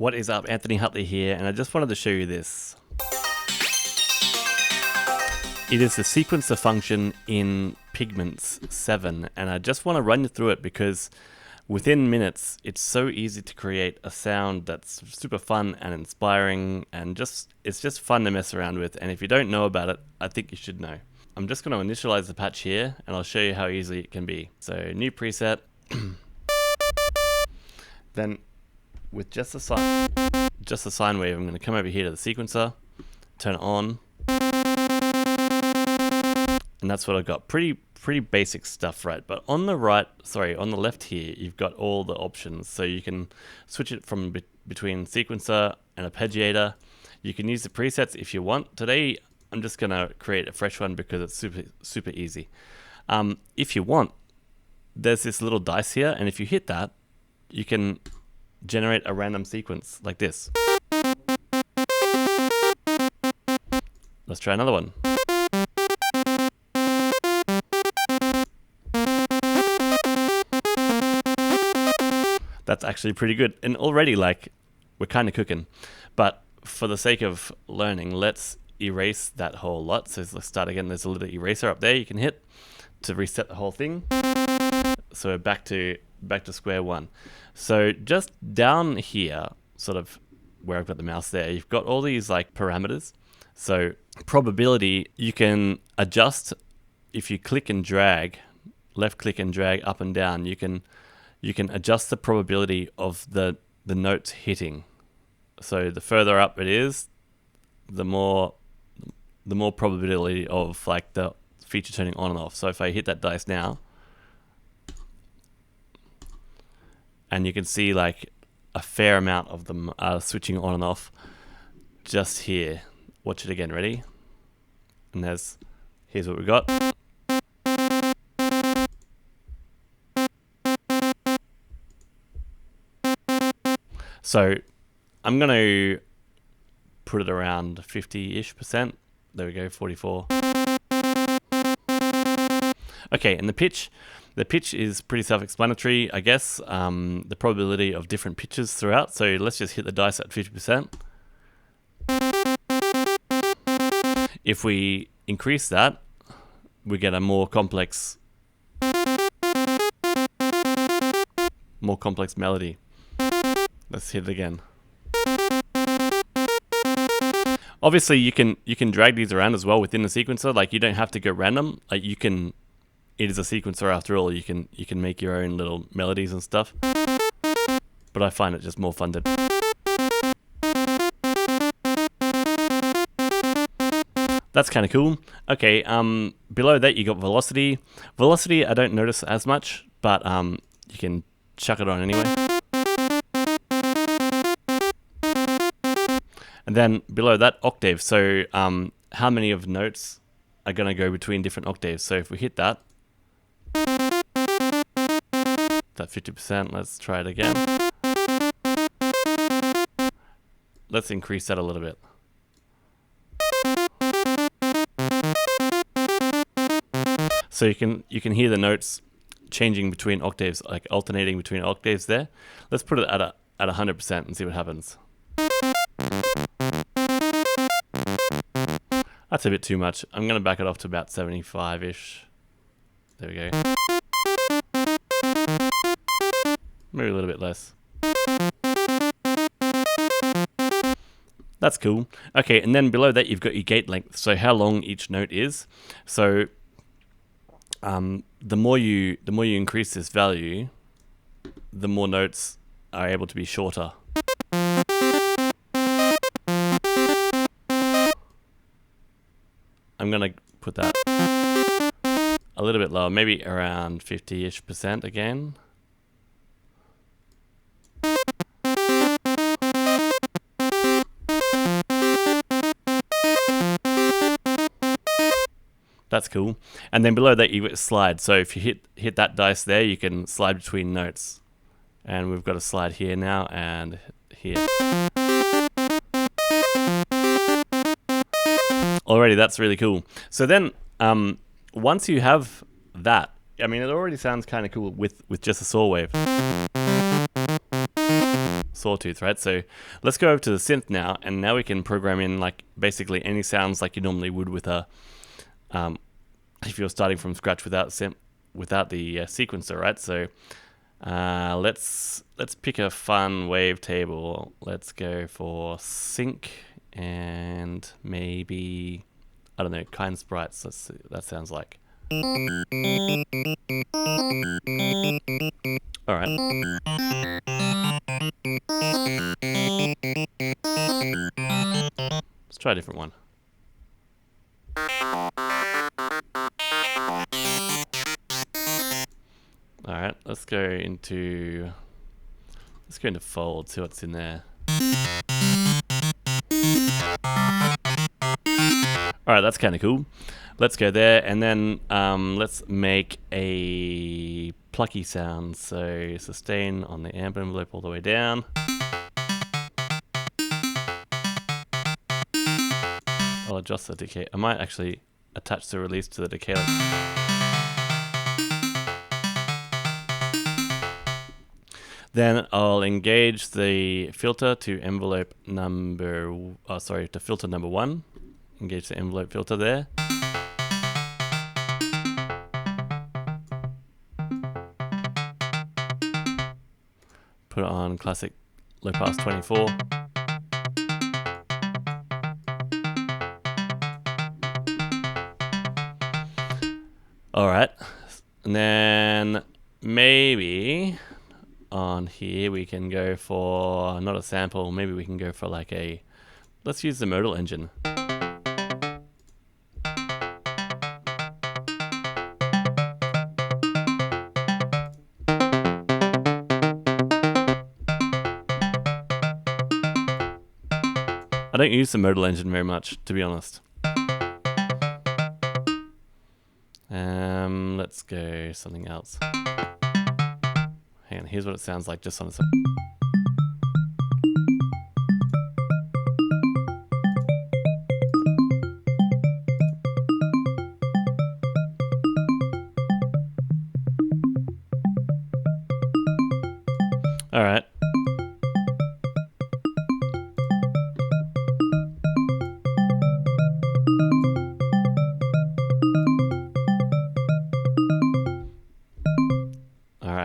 What is up, Anthony Hutley here, and I just wanted to show you this. It is the sequencer function in Pigments 7, and I just want to run you through it because within minutes, it's so easy to create a sound that's super fun and inspiring, and it's just fun to mess around with, and if you don't know about it, I think you should know. I'm just going to initialize the patch here, and I'll show you how easy it can be. So, new preset. Then, with just a sine wave, I'm going to come over here to the sequencer, turn it on, and that's what I've got. Pretty basic stuff, right? But on the left here, you've got all the options. So you can switch it from between sequencer and arpeggiator. You can use the presets if you want. Today, I'm just going to create a fresh one because it's super easy. If you want, there's this little dice here, and if you hit that, you can generate a random sequence like this. Let's try another one. That's actually pretty good, and already we're kind of cooking. But for the sake of learning, let's erase that whole lot. So let's start again. There's a little eraser up there you can hit to reset the whole thing. So we're back to square one. So just down here, sort of where I've got the mouse there, you've got all these parameters. So probability, you can adjust if you click and drag, left click and drag up and down, you can adjust the probability of the notes hitting. So the further up it is, the more probability of the feature turning on and off. So if I hit that dice now, and you can see a fair amount of them are switching on and off just here. Watch it again, ready? And here's what we got. So I'm going to put it around 50-ish%. There we go, 44. Okay, and the pitch is pretty self-explanatory, I guess. The probability of different pitches throughout. So let's just hit the dice at 50%. If we increase that, we get a more complex melody. Let's hit it again. Obviously, you can drag these around as well within the sequencer. You don't have to go random. It is a sequencer after all. You can make your own little melodies and stuff. But I find it just more fun to. That's kind of cool. Okay, below that you got velocity. Velocity I don't notice as much, but you can chuck it on anyway. And then below that, octave. So how many of notes are going to go between different octaves? So if we hit that 50%, let's try it again. Let's increase that a little bit. So you can hear the notes changing between octaves, alternating between octaves there. Let's put it at 100% and see what happens. That's a bit too much. I'm going to back it off to about 75-ish. There we go. Maybe a little bit less. That's cool. Okay, and then below that you've got your gate length. So how long each note is. So the more you increase this value, the more notes are able to be shorter. I'm going to put that a little bit lower, maybe around 50-ish% again. That's cool. And then below that you get slide. So if you hit that dice there, you can slide between notes. And we've got a slide here now and here. Alrighty, that's really cool. So then once you have that, I mean, it already sounds kind of cool with just a saw wave. sawtooth, right? So let's go over to the synth now, and now we can program in like basically any sounds like you normally would with a if you're starting from scratch without the sequencer, right? So let's pick a fun wavetable. Let's go for sync and maybe, I don't know, kind sprites. Let's see what that sounds like. All right. Let's try a different one. All right, let's go into fold, see what's in there. All right, that's kind of cool. Let's go there, and then let's make a plucky sound. So sustain on the amp envelope all the way down. I'll adjust the decay. I might actually attach the release to the decay. Then I'll engage the filter to envelope number, to filter number 1. Engage the envelope filter there. Put it on classic low pass 24. All right, and then maybe on here we can go for not a sample, maybe we can go for like a, let's use the modal engine. I don't use the modal engine very much, to be honest. Let's go something else. Hang on, here's what it sounds like just on its own. All right.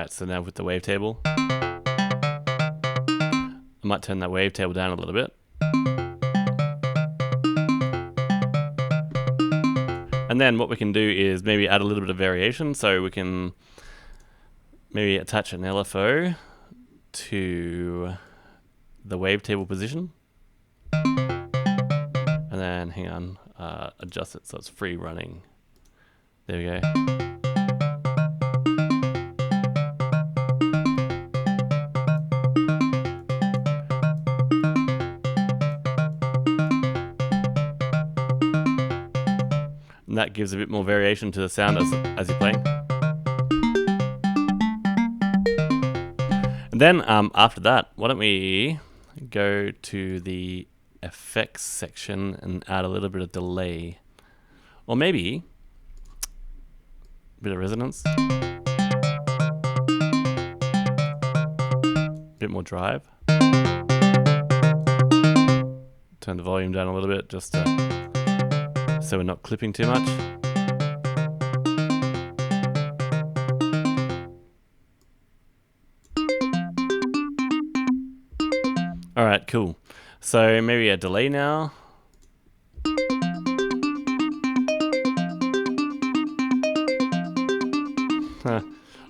So now with the wavetable, I might turn that wavetable down a little bit. And then what we can do is maybe add a little bit of variation. So we can maybe attach an LFO to the wavetable position. And then, hang on, adjust it so it's free running. There we go. And that gives a bit more variation to the sound as you're playing. And then after that, why don't we go to the effects section and add a little bit of delay, or maybe a bit of resonance, a bit more drive. Turn the volume down a little bit just so we're not clipping too much. All right, cool. So maybe a delay now.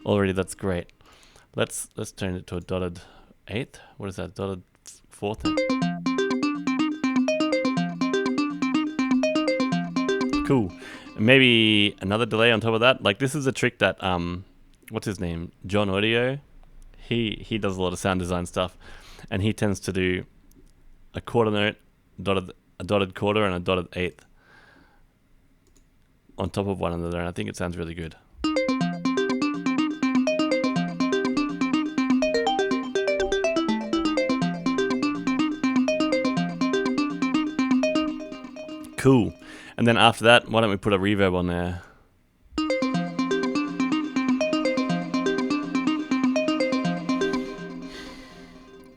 Already that's great. Let's turn it to a dotted 8th. What is that? Dotted 4th? Cool. And maybe another delay on top of that. Like, this is a trick that what's his name? John Audio. He does a lot of sound design stuff, and he tends to do a quarter note, a dotted quarter, and a dotted 8th on top of one another, and I think it sounds really good. Cool. And then after that, why don't we put a reverb on there?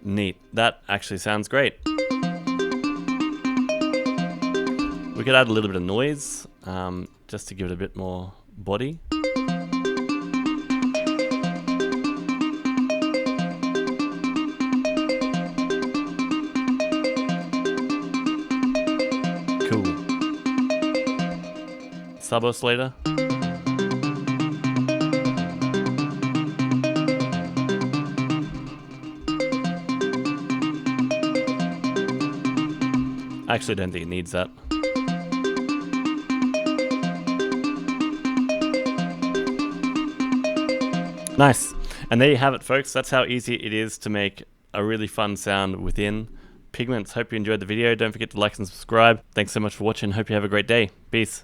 Neat. That actually sounds great. We could add a little bit of noise, just to give it a bit more body. Cool. Sub-oscillator. I actually don't think it needs that. Nice. And there you have it, folks. That's how easy it is to make a really fun sound within Pigments. Hope you enjoyed the video. Don't forget to like and subscribe. Thanks so much for watching. Hope you have a great day. Peace.